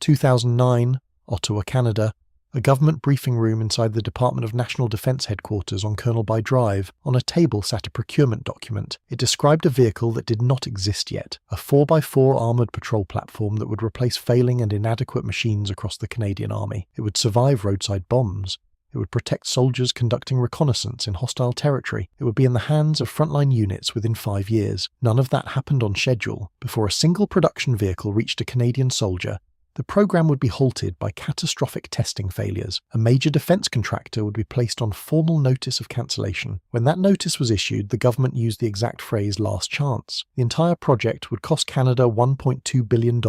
2009, Ottawa, Canada, a government briefing room inside the Department of National Defence headquarters on Colonel By Drive. On a table sat a procurement document. It described a vehicle that did not exist yet, a 4x4 armoured patrol platform that would replace failing and inadequate machines across the Canadian Army. It would survive roadside bombs. It would protect soldiers conducting reconnaissance in hostile territory. It would be in the hands of frontline units within 5 years. None of that happened on schedule. Before a single production vehicle reached a Canadian soldier, the program would be halted by catastrophic testing failures. A major defence contractor would be placed on formal notice of cancellation. When that notice was issued, the government used the exact phrase "last chance." The entire project would cost Canada $1.2 billion.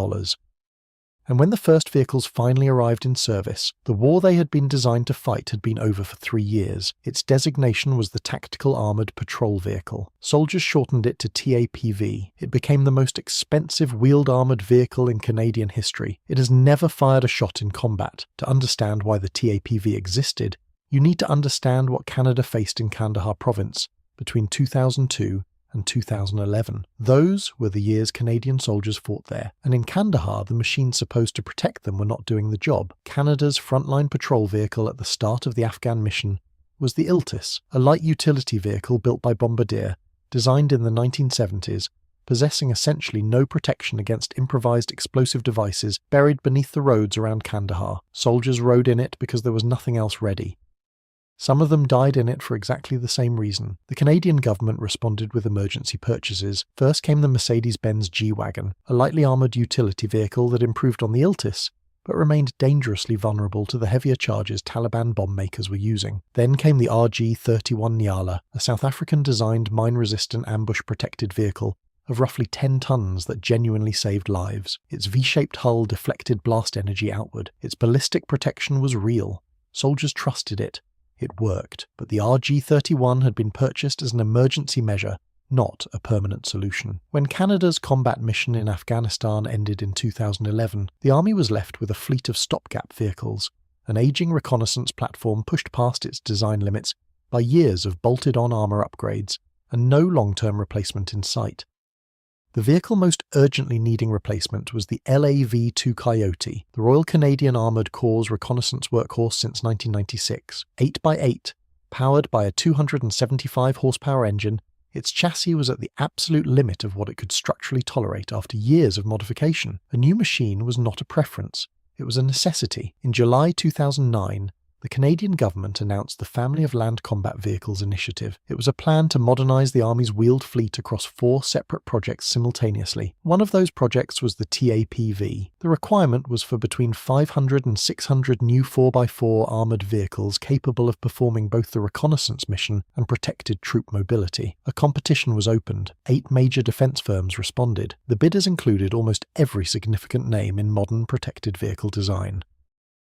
And when the first vehicles finally arrived in service, the war they had been designed to fight had been over for 3 years. Its designation was the Tactical Armoured Patrol Vehicle. Soldiers shortened it to TAPV. It became the most expensive wheeled armoured vehicle in Canadian history. It has never fired a shot in combat. To understand why the TAPV existed, you need to understand what Canada faced in Kandahar province between 2002 and 2011. Those were the years Canadian soldiers fought there, and in Kandahar the machines supposed to protect them were not doing the job. Canada's frontline patrol vehicle at the start of the Afghan mission was the Iltis, a light utility vehicle built by Bombardier, designed in the 1970s, possessing essentially no protection against improvised explosive devices buried beneath the roads around Kandahar. Soldiers rode in it because there was nothing else ready. Some of them died in it for exactly the same reason. The Canadian government responded with emergency purchases. First came the Mercedes-Benz G-Wagon, a lightly armoured utility vehicle that improved on the Iltis, but remained dangerously vulnerable to the heavier charges Taliban bomb makers were using. Then came the RG-31 Nyala, a South African-designed mine-resistant ambush-protected vehicle of roughly 10 tons that genuinely saved lives. Its V-shaped hull deflected blast energy outward. Its ballistic protection was real. Soldiers trusted it. It worked, but the RG-31 had been purchased as an emergency measure, not a permanent solution. When Canada's combat mission in Afghanistan ended in 2011, the Army was left with a fleet of stopgap vehicles, an aging reconnaissance platform pushed past its design limits by years of bolted-on armour upgrades, and no long-term replacement in sight. The vehicle most urgently needing replacement was the LAV-2 Coyote, the Royal Canadian Armoured Corps' reconnaissance workhorse since 1996. 8x8, powered by a 275 horsepower engine, its chassis was at the absolute limit of what it could structurally tolerate after years of modification. A new machine was not a preference, it was a necessity. In July 2009, the Canadian government announced the Family of Land Combat Vehicles initiative. It was a plan to modernise the Army's wheeled fleet across 4 separate projects simultaneously. One of those projects was the TAPV. The requirement was for between 500 and 600 new 4x4 armoured vehicles capable of performing both the reconnaissance mission and protected troop mobility. A competition was opened. 8 major defence firms responded. The bidders included almost every significant name in modern protected vehicle design.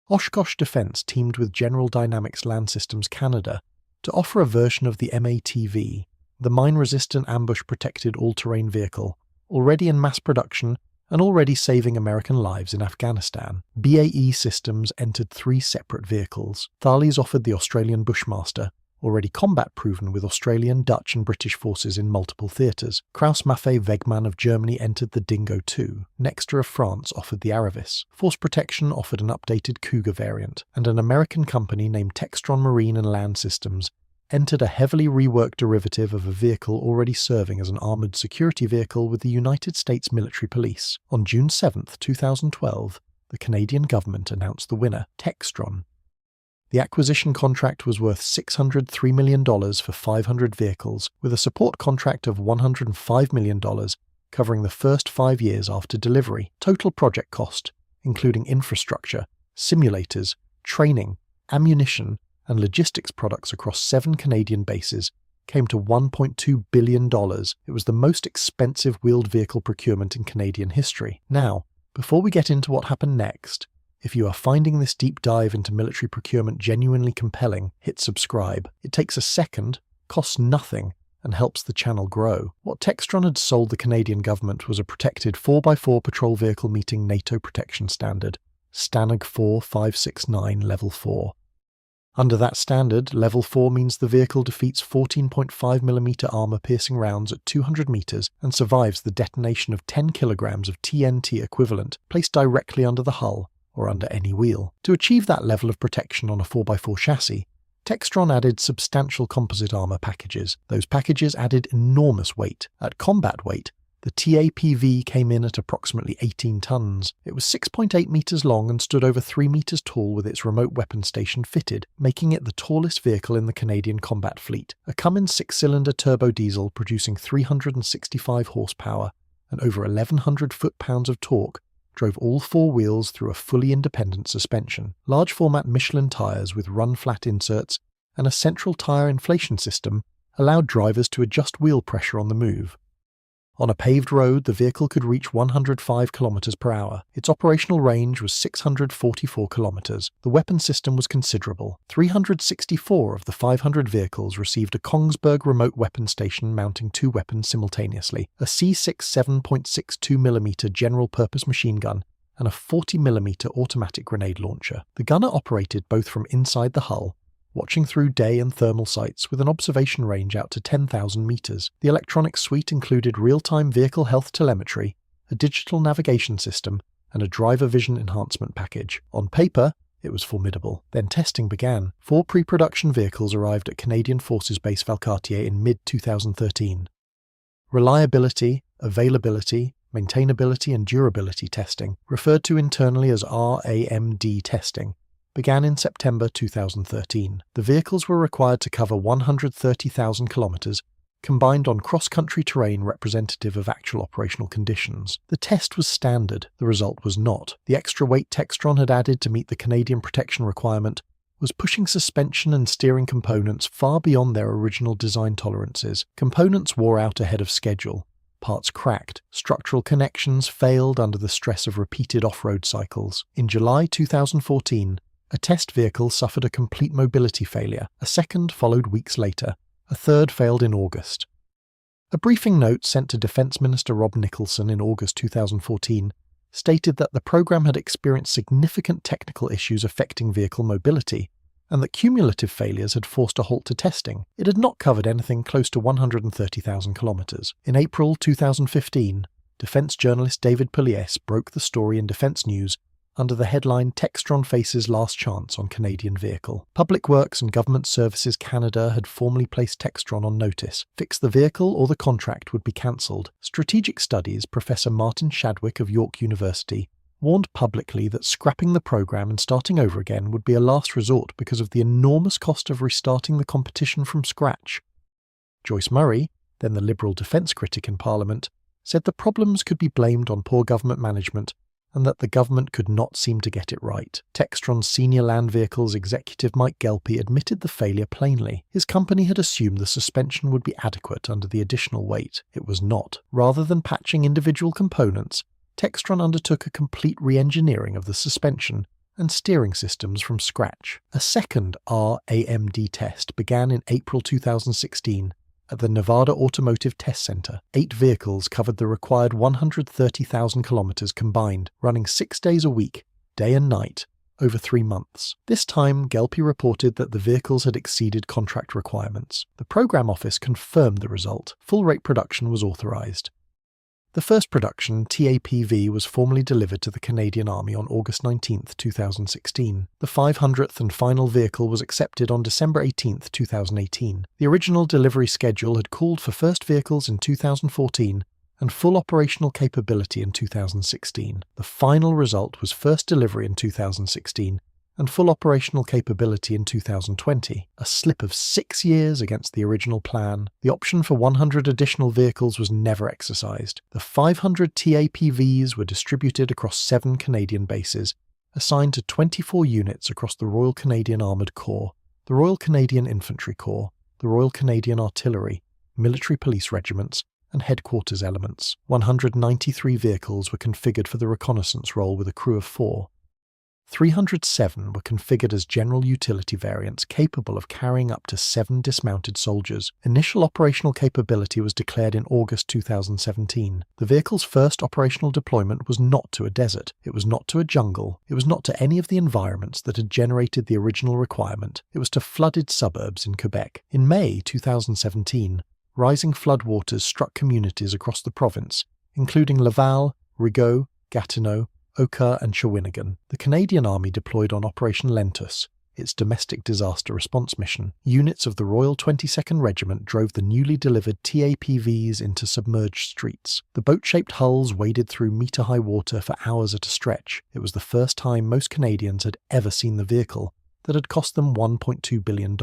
Oshkosh Defence teamed with General Dynamics Land Systems Canada to offer a version of the MATV, the mine-resistant ambush-protected all-terrain vehicle, already in mass production and already saving American lives in Afghanistan. BAE Systems entered 3 separate vehicles. Thales offered the Australian Bushmaster, already combat-proven with Australian, Dutch and British forces in multiple theatres. Krauss-Maffei Wegmann of Germany entered the Dingo II. Nexter of France offered the Aravis. Force Protection offered an updated Cougar variant, and an American company named Textron Marine and Land Systems entered a heavily reworked derivative of a vehicle already serving as an armoured security vehicle with the United States Military Police. On June 7, 2012, the Canadian government announced the winner, Textron. The acquisition contract was worth $603 million for 500 vehicles, with a support contract of $105 million covering the first 5 years after delivery. Total project cost, including infrastructure, simulators, training, ammunition, and logistics products across 7 Canadian bases, came to $1.2 billion. It was the most expensive wheeled vehicle procurement in Canadian history. Now, before we get into what happened next, if you are finding this deep dive into military procurement genuinely compelling, hit subscribe. It takes a second, costs nothing, and helps the channel grow. What Textron had sold the Canadian government was a protected 4x4 patrol vehicle meeting NATO protection standard, STANAG 4569 Level 4. Under that standard, Level 4 means the vehicle defeats 14.5mm armour-piercing rounds at 200 metres and survives the detonation of 10 kilograms of TNT equivalent placed directly under the hull or under any wheel. To achieve that level of protection on a 4x4 chassis, Textron added substantial composite armour packages. Those packages added enormous weight. At combat weight, the TAPV came in at approximately 18 tons. It was 6.8 metres long and stood over 3 metres tall with its remote weapon station fitted, making it the tallest vehicle in the Canadian combat fleet. A Cummins 6-cylinder turbo diesel producing 365 horsepower and over 1,100 foot-pounds of torque drove all four wheels through a fully independent suspension. Large format Michelin tyres with run-flat inserts and a central tyre inflation system allowed drivers to adjust wheel pressure on the move. On a paved road, the vehicle could reach 105 km per hour. Its operational range was 644 km. The weapon system was considerable. 364 of the 500 vehicles received a Kongsberg remote weapon station mounting two weapons simultaneously, a C6 7.62mm general-purpose machine gun and a 40mm automatic grenade launcher. The gunner operated both from inside the hull, watching through day and thermal sights with an observation range out to 10,000 metres. The electronic suite included real-time vehicle health telemetry, a digital navigation system, and a driver vision enhancement package. On paper, it was formidable. Then testing began. 4 pre-production vehicles arrived at Canadian Forces Base Valcartier in mid-2013. Reliability, availability, maintainability and durability testing, referred to internally as RAMD testing, began in September 2013. The vehicles were required to cover 130,000 kilometres, combined on cross-country terrain representative of actual operational conditions. The test was standard, the result was not. The extra weight Textron had added to meet the Canadian protection requirement was pushing suspension and steering components far beyond their original design tolerances. Components wore out ahead of schedule. Parts cracked. Structural connections failed under the stress of repeated off-road cycles. In July 2014, a test vehicle suffered a complete mobility failure. A second followed weeks later. A third failed in August. A briefing note sent to Defence Minister Rob Nicholson in August 2014 stated that the programme had experienced significant technical issues affecting vehicle mobility, and that cumulative failures had forced a halt to testing. It had not covered anything close to 130,000 kilometres. In April 2015, defence journalist David Puliese broke the story in Defence News under the headline "Textron Faces Last Chance on Canadian Vehicle." Public Works and Government Services Canada had formally placed Textron on notice. Fix the vehicle or the contract would be cancelled. Strategic Studies Professor Martin Shadwick of York University warned publicly that scrapping the programme and starting over again would be a last resort because of the enormous cost of restarting the competition from scratch. Joyce Murray, then the Liberal defence critic in Parliament, said the problems could be blamed on poor government management and that the government could not seem to get it right. Textron's senior land vehicles executive Mike Gelpie admitted the failure plainly. His company had assumed the suspension would be adequate under the additional weight. It was not. Rather than patching individual components, Textron undertook a complete re-engineering of the suspension and steering systems from scratch. A second RAMD test began in April 2016 at the Nevada Automotive Test Center. 8 vehicles covered the required 130,000 kilometers combined, running 6 days a week, day and night, over 3 months. This time, Gelpie reported that the vehicles had exceeded contract requirements. The program office confirmed the result. Full-rate production was authorized. The first production, TAPV, was formally delivered to the Canadian Army on August 19, 2016. The 500th and final vehicle was accepted on December 18, 2018. The original delivery schedule had called for first vehicles in 2014 and full operational capability in 2016. The final result was first delivery in 2016 and full operational capability in 2020, a slip of 6 years against the original plan. The option for 100 additional vehicles was never exercised. The 500 TAPVs were distributed across 7 Canadian bases, assigned to 24 units across the Royal Canadian Armoured Corps, the Royal Canadian Infantry Corps, the Royal Canadian Artillery, military police regiments, and headquarters elements. 193 vehicles were configured for the reconnaissance role with a crew of 4. 307 were configured as general utility variants capable of carrying up to 7 dismounted soldiers. Initial operational capability was declared in August 2017. The vehicle's first operational deployment was not to a desert, it was not to a jungle, it was not to any of the environments that had generated the original requirement, it was to flooded suburbs in Quebec. In May 2017, rising floodwaters struck communities across the province, including Laval, Rigaud, Gatineau, Oka and Shawinigan. The Canadian Army deployed on Operation Lentus, its domestic disaster response mission. Units of the Royal 22nd Regiment drove the newly delivered TAPVs into submerged streets. The boat-shaped hulls waded through metre-high water for hours at a stretch. It was the first time most Canadians had ever seen the vehicle that had cost them $1.2 billion.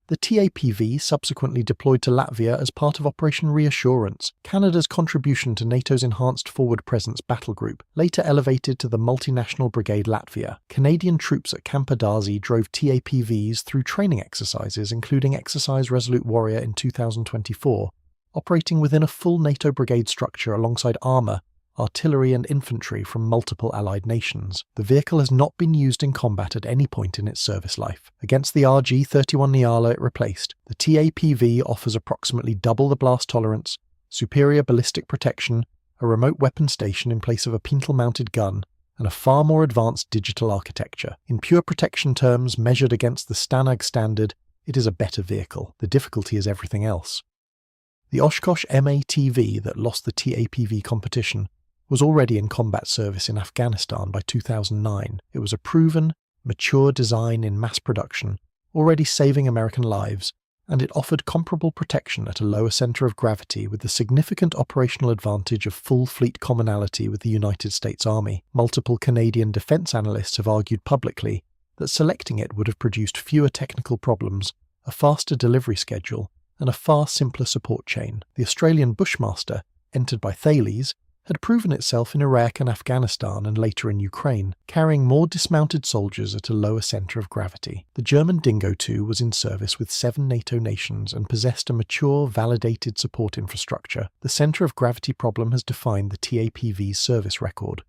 The TAPV subsequently deployed to Latvia as part of Operation Reassurance, Canada's contribution to NATO's Enhanced Forward Presence battle group, later elevated to the Multinational Brigade Latvia. Canadian troops at Camp Adazi drove TAPVs through training exercises including Exercise Resolute Warrior in 2024, operating within a full NATO brigade structure alongside armour, artillery and infantry from multiple allied nations. The vehicle has not been used in combat at any point in its service life. Against the RG-31 Nyala it replaced, the TAPV offers approximately double the blast tolerance, superior ballistic protection, a remote weapon station in place of a pintle-mounted gun, and a far more advanced digital architecture. In pure protection terms, measured against the Stanag standard, it is a better vehicle. The difficulty is everything else. The Oshkosh MATV that lost the TAPV competition was already in combat service in Afghanistan by 2009. It was a proven, mature design in mass production, already saving American lives, and it offered comparable protection at a lower centre of gravity with the significant operational advantage of full fleet commonality with the United States Army. Multiple Canadian defence analysts have argued publicly that selecting it would have produced fewer technical problems, a faster delivery schedule, and a far simpler support chain. The Australian Bushmaster, entered by Thales, had proven itself in Iraq and Afghanistan and later in Ukraine, carrying more dismounted soldiers at a lower centre of gravity. The German Dingo II was in service with 7 NATO nations and possessed a mature, validated support infrastructure. The centre of gravity problem has defined the TAPV's service record.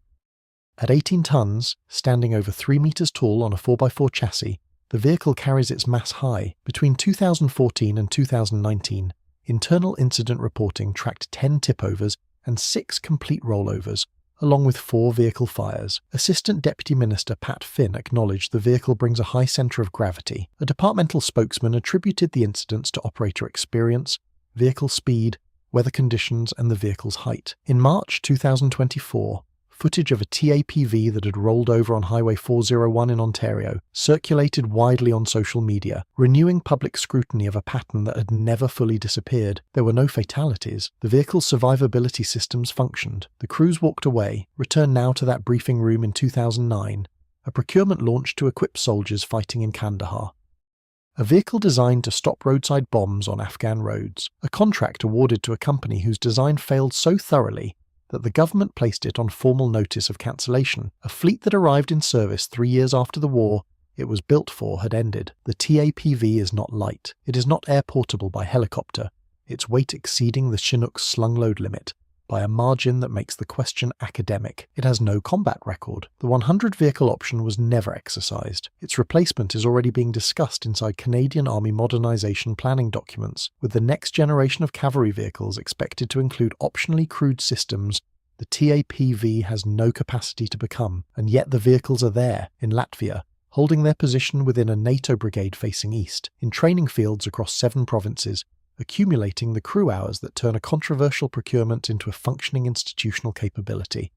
At 18 tonnes, standing over 3 metres tall on a 4x4 chassis, the vehicle carries its mass high. Between 2014 and 2019, internal incident reporting tracked 10 tipovers and 6 complete rollovers, along with 4 vehicle fires. Assistant Deputy Minister Pat Finn acknowledged the vehicle brings a high centre of gravity. A departmental spokesman attributed the incidents to operator experience, vehicle speed, weather conditions and the vehicle's height. In March 2024, footage of a TAPV that had rolled over on Highway 401 in Ontario circulated widely on social media, renewing public scrutiny of a pattern that had never fully disappeared. There were no fatalities. The vehicle's survivability systems functioned. The crews walked away, returned now to that briefing room in 2009, a procurement launched to equip soldiers fighting in Kandahar. A vehicle designed to stop roadside bombs on Afghan roads. A contract awarded to a company whose design failed so thoroughly that the government placed it on formal notice of cancellation. A fleet that arrived in service 3 years after the war it was built for had ended. The TAPV is not light. It is not air-portable by helicopter, its weight exceeding the Chinook's slung load limit by a margin that makes the question academic. It has no combat record. The 100 vehicle option was never exercised. Its replacement is already being discussed inside Canadian Army modernisation planning documents, with the next generation of cavalry vehicles expected to include optionally crewed systems the TAPV has no capacity to become, and yet the vehicles are there, in Latvia, holding their position within a NATO brigade facing east, in training fields across 7 provinces, accumulating the crew hours that turn a controversial procurement into a functioning institutional capability.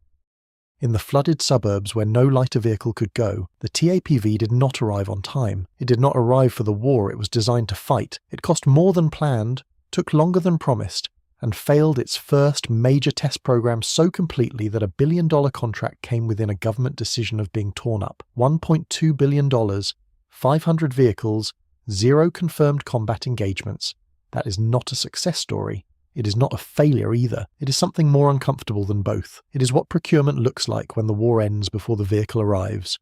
In the flooded suburbs where no lighter vehicle could go, the TAPV did not arrive on time. It did not arrive for the war it was designed to fight. It cost more than planned, took longer than promised, and failed its first major test program so completely that a $1 billion contract came within a government decision of being torn up. $1.2 billion, 500 vehicles, 0 confirmed combat engagements. That is not a success story. It is not a failure either. It is something more uncomfortable than both. It is what procurement looks like when the war ends before the vehicle arrives.